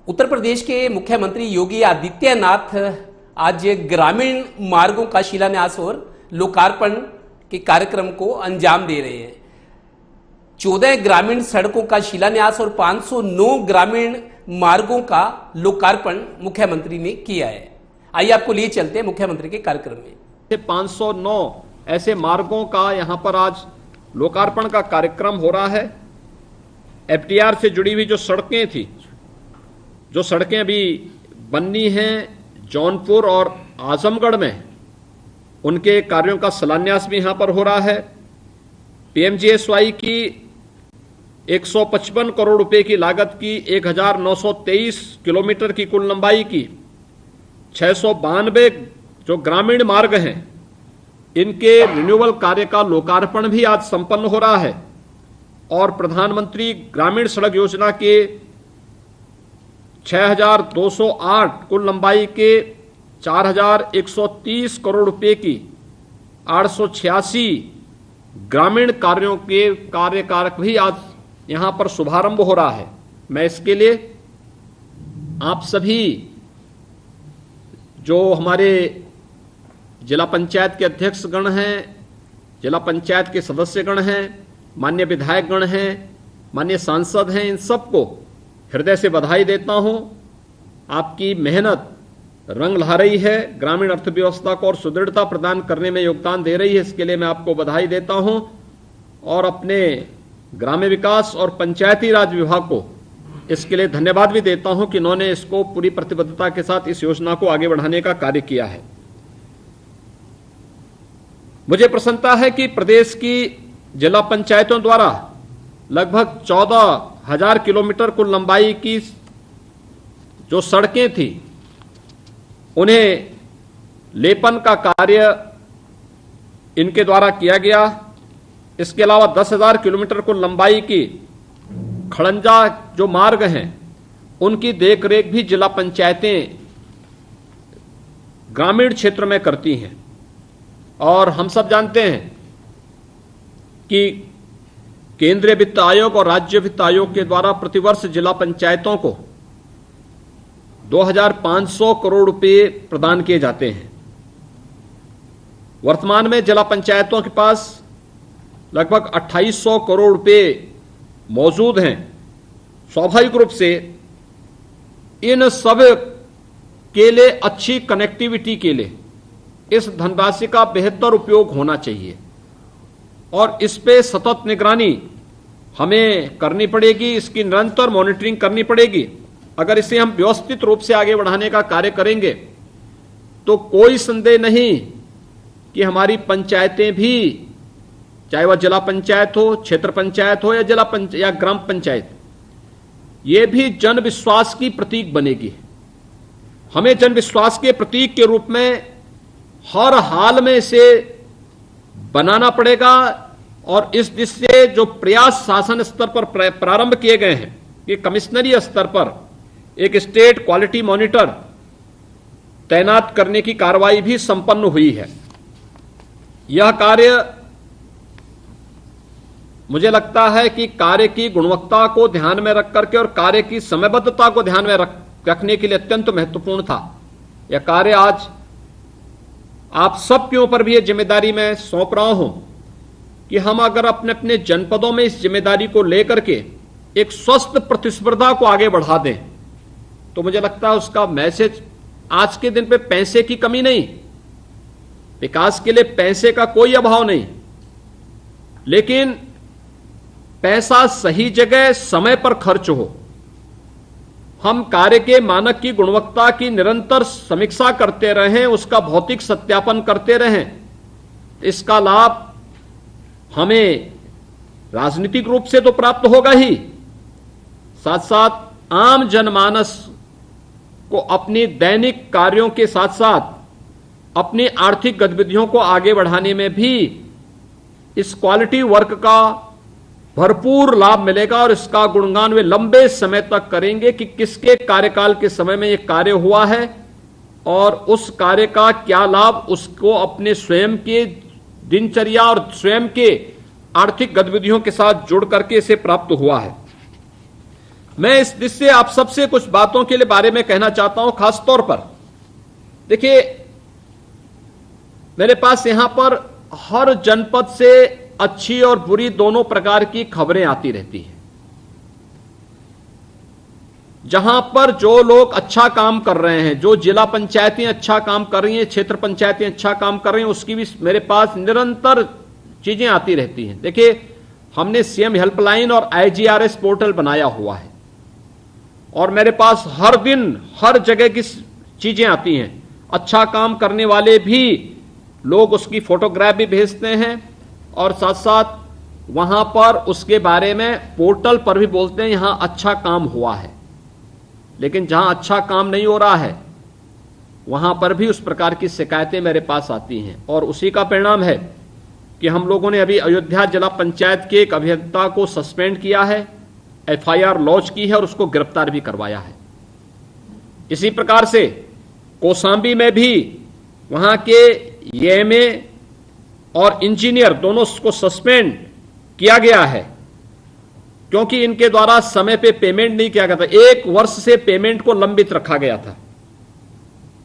उत्तर प्रदेश के मुख्यमंत्री योगी आदित्यनाथ आज ग्रामीण मार्गों का शिलान्यास और लोकार्पण के कार्यक्रम को अंजाम दे रहे हैं। 14 ग्रामीण सड़कों का शिलान्यास और 509 ग्रामीण मार्गों का लोकार्पण मुख्यमंत्री ने किया है। आइए आपको लिए चलते हैं मुख्यमंत्री के कार्यक्रम में। 509 ऐसे मार्गों का यहां पर आज लोकार्पण का कार्यक्रम हो रहा है। एफडीआर से जुड़ी हुई जो सड़कें थी, जो सड़कें अभी बननी हैं जौनपुर और आजमगढ़ में, उनके कार्यों का शिलान्यास भी यहां पर हो रहा है। पीएमजीएसवाई की 155 करोड़ रुपए की लागत की 1923 किलोमीटर की कुल लंबाई की 692 जो ग्रामीण मार्ग हैं, इनके रिन्यूअल कार्य का लोकार्पण भी आज संपन्न हो रहा है। और प्रधानमंत्री ग्रामीण सड़क योजना के 6208 कुल लंबाई के 4130 करोड़ रुपए की 886 ग्रामीण कार्यों के कार्यकारक भी आज यहां पर शुभारंभ हो रहा है। मैं इसके लिए आप सभी जो हमारे जिला पंचायत के अध्यक्षगण हैं, जिला पंचायत के सदस्यगण हैं, माननीय विधायकगण हैं, माननीय सांसद हैं, इन सबको हृदय से बधाई देता हूं। आपकी मेहनत रंग ला रही है, ग्रामीण अर्थव्यवस्था को और सुदृढ़ता प्रदान करने में योगदान दे रही है। इसके लिए मैं आपको बधाई देता हूं और अपने ग्राम्य विकास और पंचायती राज विभाग को इसके लिए धन्यवाद भी देता हूं कि इन्होंने इसको पूरी प्रतिबद्धता के साथ इस योजना को आगे बढ़ाने का कार्य किया है। मुझे प्रसन्नता है कि प्रदेश की जिला पंचायतों द्वारा लगभग 14,000 किलोमीटर कुल लंबाई की जो सड़कें थी, उन्हें लेपन का कार्य इनके द्वारा किया गया। इसके अलावा 10,000 किलोमीटर कुल लंबाई की खड़ंजा जो मार्ग हैं, उनकी देखरेख भी जिला पंचायतें ग्रामीण क्षेत्र में करती हैं। और हम सब जानते हैं कि केंद्रीय वित्त आयोग और राज्य वित्त आयोग के द्वारा प्रतिवर्ष जिला पंचायतों को 2500 करोड़ रुपए प्रदान किए जाते हैं। वर्तमान में जिला पंचायतों के पास लगभग 2800 करोड़ रुपए मौजूद हैं। स्वाभाविक रूप से इन सब के लिए अच्छी कनेक्टिविटी के लिए इस धनराशि का बेहतर उपयोग होना चाहिए और इस पे सतत निगरानी हमें करनी पड़ेगी, इसकी निरंतर मॉनिटरिंग करनी पड़ेगी। अगर इसे हम व्यवस्थित रूप से आगे बढ़ाने का कार्य करेंगे तो कोई संदेह नहीं कि हमारी पंचायतें भी, चाहे वह जिला पंचायत हो, क्षेत्र पंचायत हो या ग्राम पंचायत, ये भी जन विश्वास की प्रतीक बनेगी। हमें जन विश्वास के प्रतीक के रूप में हर हाल में इसे बनाना पड़ेगा और इस दिशा से जो प्रयास शासन स्तर पर प्रारंभ किए गए हैं कि कमिश्नरी स्तर पर एक स्टेट क्वालिटी मॉनिटर तैनात करने की कार्रवाई भी संपन्न हुई है। यह कार्य, मुझे लगता है कि कार्य की गुणवत्ता को ध्यान में रख करके और कार्य की समयबद्धता को ध्यान में रखने के लिए अत्यंत महत्वपूर्ण था। यह कार्य आज आप सब के ऊपर भी यह जिम्मेदारी मैं सौंप रहा हूं कि हम अगर अपने अपने जनपदों में इस जिम्मेदारी को लेकर के एक स्वस्थ प्रतिस्पर्धा को आगे बढ़ा दें, तो मुझे लगता है उसका मैसेज, आज के दिन पे पैसे की कमी नहीं, विकास के लिए पैसे का कोई अभाव नहीं, लेकिन पैसा सही जगह समय पर खर्च हो। हम कार्य के मानक की गुणवत्ता की निरंतर समीक्षा करते रहें, उसका भौतिक सत्यापन करते रहें। इसका लाभ हमें राजनीतिक रूप से तो प्राप्त होगा ही, साथ साथ आम जनमानस को अपनी दैनिक कार्यों के साथ साथ अपनी आर्थिक गतिविधियों को आगे बढ़ाने में भी इस क्वालिटी वर्क का भरपूर लाभ मिलेगा और इसका गुणगान वे लंबे समय तक करेंगे कि किसके कार्यकाल के समय में यह कार्य हुआ है और उस कार्य का क्या लाभ उसको अपने स्वयं के दिनचर्या और स्वयं के आर्थिक गतिविधियों के साथ जुड़ करके इसे प्राप्त हुआ है। मैं इस दृष्टि आप सबसे कुछ बातों के लिए बारे में कहना चाहता हूं। खास तौर पर देखिए, मेरे पास यहां पर हर जनपद से अच्छी और बुरी दोनों प्रकार की खबरें आती रहती हैं। जहां पर जो लोग अच्छा काम कर रहे हैं, जो जिला पंचायतें अच्छा काम कर रही हैं, क्षेत्र पंचायतें अच्छा काम कर रही हैं, उसकी भी मेरे पास निरंतर चीजें आती रहती हैं। देखिए, हमने सीएम हेल्पलाइन और आईजीआरएस पोर्टल बनाया हुआ है और मेरे पास हर दिन हर जगह की चीजें आती हैं। अच्छा काम करने वाले भी लोग उसकी फोटोग्राफ भी भेजते हैं और साथ साथ वहां पर उसके बारे में पोर्टल पर भी बोलते हैं यहां अच्छा काम हुआ है। लेकिन जहां अच्छा काम नहीं हो रहा है वहां पर भी उस प्रकार की शिकायतें मेरे पास आती हैं और उसी का परिणाम है कि हम लोगों ने अभी अयोध्या जिला पंचायत के एक अभियंता को सस्पेंड किया है, एफआईआर लॉन्च की है और उसको गिरफ्तार भी करवाया है। इसी प्रकार से कौशांबी में भी वहां के एएमए और इंजीनियर दोनों को सस्पेंड किया गया है क्योंकि इनके द्वारा समय पे पेमेंट नहीं किया गया था। 1 वर्ष से पेमेंट को लंबित रखा गया था।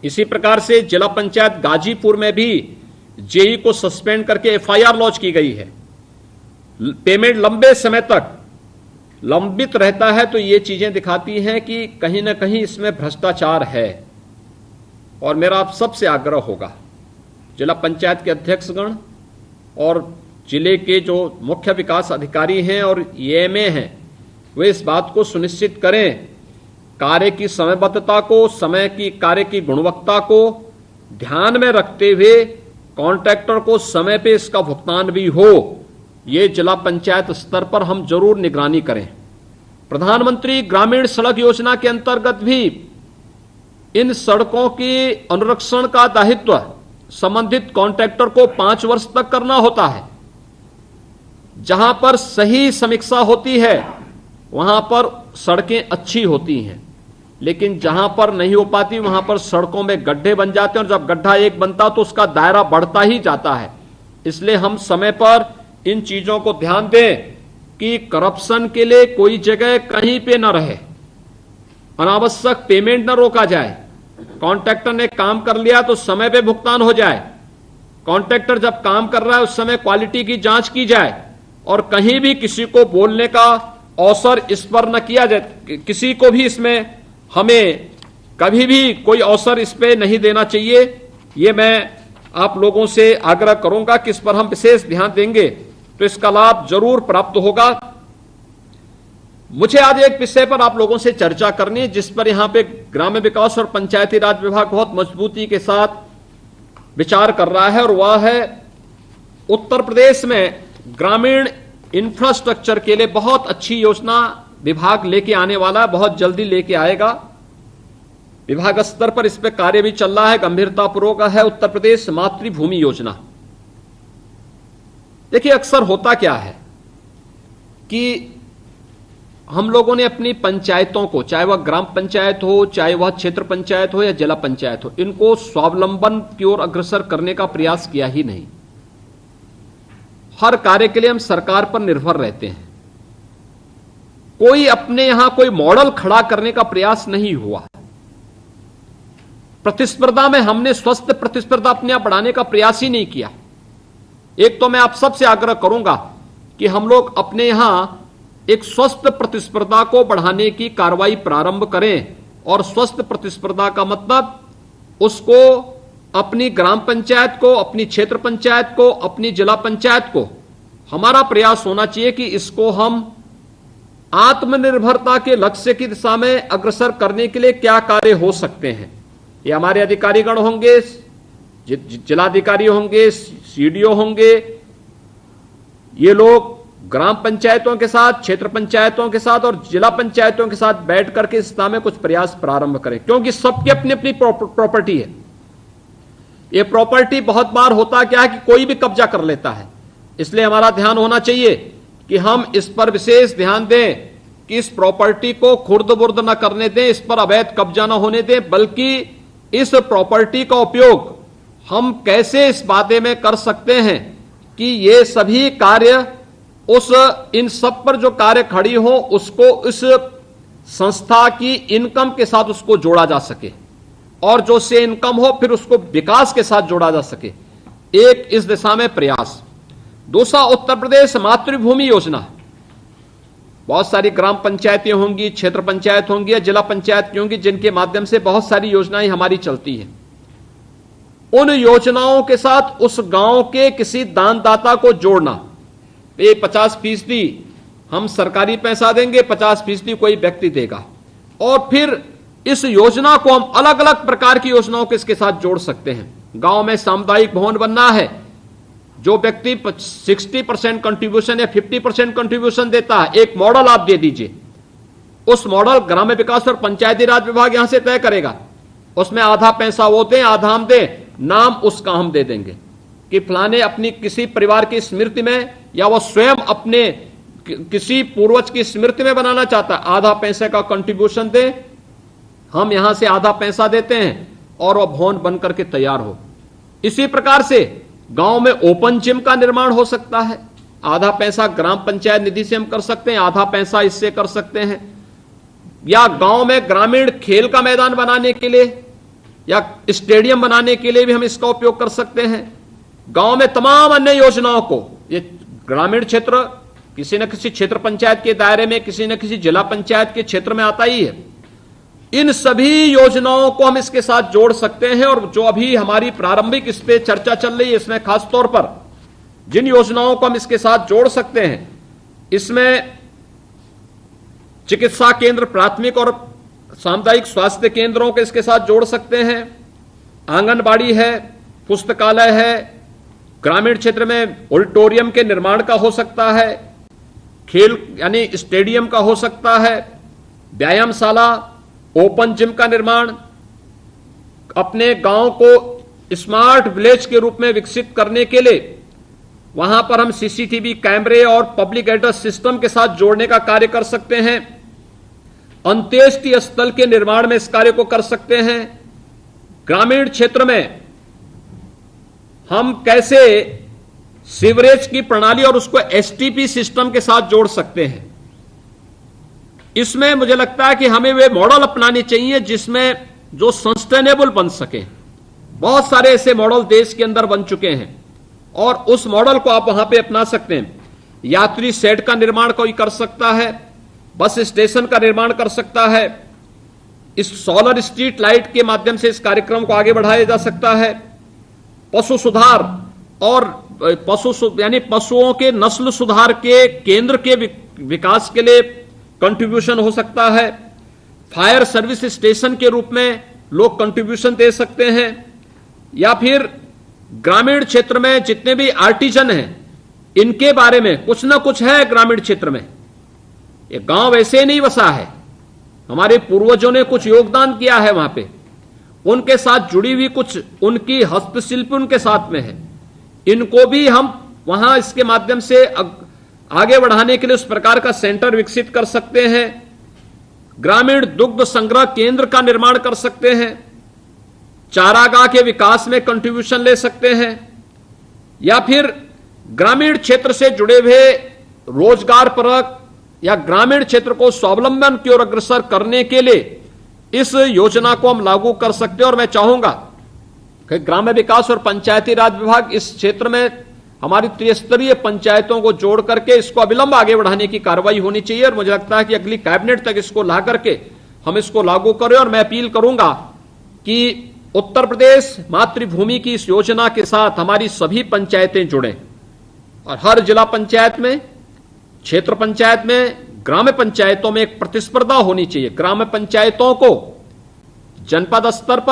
इसी प्रकार से जिला पंचायत गाजीपुर में भी जेई को सस्पेंड करके एफआईआर लॉन्च की गई है। पेमेंट लंबे समय तक लंबित रहता है तो ये चीजें दिखाती हैं कि कहीं ना कहीं इसमें भ्रष्टाचार है। और मेरा आप सबसे आग्रह होगा, जिला पंचायत के अध्यक्षगण और जिले के जो मुख्य विकास अधिकारी हैं और एएमए हैं, वे इस बात को सुनिश्चित करें, कार्य की समयबद्धता को, समय की कार्य की गुणवत्ता को ध्यान में रखते हुए कॉन्ट्रैक्टर को समय पे इसका भुगतान भी हो। ये जिला पंचायत स्तर पर हम जरूर निगरानी करें। प्रधानमंत्री ग्रामीण सड़क योजना के अंतर्गत भी इन सड़कों की अनुरक्षण का दायित्व संबंधित कॉन्ट्रैक्टर को 5 वर्ष तक करना होता है। जहां पर सही समीक्षा होती है वहां पर सड़कें अच्छी होती हैं, लेकिन जहां पर नहीं हो पाती वहां पर सड़कों में गड्ढे बन जाते हैं और जब गड्ढा एक बनता तो उसका दायरा बढ़ता ही जाता है। इसलिए हम समय पर इन चीजों को ध्यान दें कि करप्शन के लिए कोई जगह कहीं पे न रहे, अनावश्यक पेमेंट न रोका जाए। कॉन्ट्रैक्टर ने काम कर लिया तो समय पे भुगतान हो जाए। कॉन्ट्रैक्टर जब काम कर रहा है उस समय क्वालिटी की जांच की जाए और कहीं भी किसी को बोलने का अवसर इस पर न किया जाए। किसी को भी इसमें हमें कभी भी कोई अवसर इस पे नहीं देना चाहिए। ये मैं आप लोगों से आग्रह करूंगा कि इस पर हम विशेष ध्यान देंगे तो इसका लाभ जरूर प्राप्त होगा। मुझे आज एक विषय पर आप लोगों से चर्चा करनी है जिस पर यहां पे ग्राम्य विकास और पंचायती राज विभाग बहुत मजबूती के साथ विचार कर रहा है और वह है उत्तर प्रदेश में ग्रामीण इंफ्रास्ट्रक्चर के लिए बहुत अच्छी योजना विभाग लेके आने वाला, बहुत जल्दी लेके आएगा। विभाग स्तर पर इस पे कार्य भी चल रहा है, गंभीरतापूर्वक है। उत्तर प्रदेश मातृभूमि योजना। देखिए, अक्सर होता क्या है कि हम लोगों ने अपनी पंचायतों को, चाहे वह ग्राम पंचायत हो, चाहे वह क्षेत्र पंचायत हो या जिला पंचायत हो, इनको स्वावलंबन की ओर अग्रसर करने का प्रयास किया ही नहीं। हर कार्य के लिए हम सरकार पर निर्भर रहते हैं। कोई अपने यहां कोई मॉडल खड़ा करने का प्रयास नहीं हुआ। प्रतिस्पर्धा में हमने स्वस्थ प्रतिस्पर्धा अपने आप बढ़ाने का प्रयास ही नहीं किया। एक तो मैं आप सबसे आग्रह करूंगा कि हम लोग अपने यहां एक स्वस्थ प्रतिस्पर्धा को बढ़ाने की कार्रवाई प्रारंभ करें। और स्वस्थ प्रतिस्पर्धा का मतलब उसको अपनी ग्राम पंचायत को, अपनी क्षेत्र पंचायत को, अपनी जिला पंचायत को, हमारा प्रयास होना चाहिए कि इसको हम आत्मनिर्भरता के लक्ष्य की दिशा में अग्रसर करने के लिए क्या कार्य हो सकते हैं। ये हमारे अधिकारीगण होंगे, जिलाधिकारी होंगे, सीडीओ होंगे, ये लोग ग्राम पंचायतों के साथ, क्षेत्र पंचायतों के साथ और जिला पंचायतों के साथ बैठ करके इस दिशा में कुछ प्रयास प्रारंभ करें, क्योंकि सबकी अपनी अपनी प्रॉपर्टी है। ये प्रॉपर्टी बहुत बार होता क्या है कि कोई भी कब्जा कर लेता है। इसलिए हमारा ध्यान होना चाहिए कि हम इस पर विशेष ध्यान दें कि इस प्रॉपर्टी को खुर्द-बुर्द न करने दें, इस पर अवैध कब्जा न होने दें, बल्कि इस प्रॉपर्टी का उपयोग हम कैसे इस बारे में कर सकते हैं कि ये सभी कार्य इन सब पर जो कार्य खड़ी हो उसको इस संस्था की इनकम के साथ उसको जोड़ा जा सके और जो से इनकम हो फिर उसको विकास के साथ जोड़ा जा सके, एक इस दिशा में प्रयास। दूसरा, उत्तर प्रदेश मातृभूमि योजना। बहुत सारी ग्राम पंचायतें होंगी, क्षेत्र पंचायत होंगी या जिला पंचायत की होंगी, जिनके माध्यम से बहुत सारी योजनाएं हमारी चलती हैं। उन योजनाओं के साथ उस गांव के किसी दानदाता को जोड़ना। ये 50% हम सरकारी पैसा देंगे, 50% कोई व्यक्ति देगा, और फिर इस योजना को हम अलग अलग प्रकार की योजनाओं के इसके साथ जोड़ सकते हैं। गांव में सामुदायिक भवन बनना है, जो व्यक्ति 60% कंट्रीब्यूशन या 50% कंट्रीब्यूशन देता है, एक मॉडल आप दे दीजिए। उस मॉडल ग्राम्य विकास और पंचायती राज विभाग यहां से तय करेगा। उसमें आधा पैसा वो दें, आधा हम दें, नाम उसका हम दे देंगे कि फलाने अपनी किसी परिवार की स्मृति में या वो स्वयं अपने किसी पूर्वज की स्मृति में बनाना चाहता है, आधा पैसे का कंट्रीब्यूशन दे, हम यहां से आधा पैसा देते हैं और वह भवन बन करके तैयार हो। इसी प्रकार से गांव में ओपन जिम का निर्माण हो सकता है, आधा पैसा ग्राम पंचायत निधि से हम कर सकते हैं, आधा पैसा इससे कर सकते हैं। या गांव में ग्रामीण खेल का मैदान बनाने के लिए या स्टेडियम बनाने के लिए भी हम इसका उपयोग कर सकते हैं। गांव में तमाम अन्य योजनाओं को, ये ग्रामीण क्षेत्र किसी न किसी क्षेत्र पंचायत के दायरे में, किसी न किसी जिला पंचायत के क्षेत्र में आता ही है। इन सभी योजनाओं को हम इसके साथ जोड़ सकते हैं। और जो अभी हमारी प्रारंभिक इस पे चर्चा चल रही है, इसमें खास तौर पर जिन योजनाओं को हम इसके साथ जोड़ सकते हैं, इसमें चिकित्सा केंद्र, प्राथमिक और सामुदायिक स्वास्थ्य केंद्रों को इसके साथ जोड़ सकते हैं, आंगनबाड़ी है, पुस्तकालय है, ग्रामीण क्षेत्र में ऑडिटोरियम के निर्माण का हो सकता है, खेल यानी स्टेडियम का हो सकता है, व्यायामशाला, ओपन जिम का निर्माण, अपने गांव को स्मार्ट विलेज के रूप में विकसित करने के लिए वहां पर हम सीसीटीवी कैमरे और पब्लिक एड्रेस सिस्टम के साथ जोड़ने का कार्य कर सकते हैं। अंत्येष्टि स्थल के निर्माण में इस कार्य को कर सकते हैं। ग्रामीण क्षेत्र में हम कैसे सीवरेज की प्रणाली और उसको एसटीपी सिस्टम के साथ जोड़ सकते हैं, इसमें मुझे लगता है कि हमें वे मॉडल अपनाने चाहिए जिसमें जो सस्टेनेबल बन सके। बहुत सारे ऐसे मॉडल देश के अंदर बन चुके हैं और उस मॉडल को आप वहां पे अपना सकते हैं। यात्री शेड का निर्माण कोई कर सकता है, बस स्टेशन का निर्माण कर सकता है, इस सोलर स्ट्रीट लाइट के माध्यम से इस कार्यक्रम को आगे बढ़ाया जा सकता है। पशु सुधार और यानी पशुओं के नस्ल सुधार के केंद्र के विकास के लिए कंट्रीब्यूशन हो सकता है। फायर सर्विस स्टेशन के रूप में लोग कंट्रीब्यूशन दे सकते हैं। या फिर ग्रामीण क्षेत्र में जितने भी आर्टिजन हैं, इनके बारे में कुछ ना कुछ है ग्रामीण क्षेत्र में। ये गांव वैसे नहीं बसा है, हमारे पूर्वजों ने कुछ योगदान किया है वहां पे, उनके साथ जुड़ी हुई कुछ उनकी हस्तशिल्प उनके साथ में है। इनको भी हम वहां इसके माध्यम से आगे बढ़ाने के लिए उस प्रकार का सेंटर विकसित कर सकते हैं। ग्रामीण दुग्ध संग्रह केंद्र का निर्माण कर सकते हैं, चारागाह के विकास में कंट्रीब्यूशन ले सकते हैं। या फिर ग्रामीण क्षेत्र से जुड़े हुए रोजगार परक या ग्रामीण क्षेत्र को स्वावलंबन की ओर अग्रसर करने के लिए इस योजना को हम लागू कर सकते हैं। और मैं चाहूंगा कि ग्राम्य विकास और पंचायती राज विभाग इस क्षेत्र में हमारी त्रिस्तरीय पंचायतों को जोड़ करके इसको अविलंब आगे बढ़ाने की कार्रवाई होनी चाहिए। और मुझे लगता है कि अगली कैबिनेट तक इसको ला करके हम इसको लागू करें। और मैं अपील करूंगा कि उत्तर प्रदेश मातृभूमि की इस योजना के साथ हमारी सभी पंचायतें जुड़ें और हर जिला पंचायत में, क्षेत्र पंचायत में, ग्राम्य पंचायतों में एक प्रतिस्पर्धा होनी चाहिए। ग्राम्य पंचायतों को जनपद स्तर पर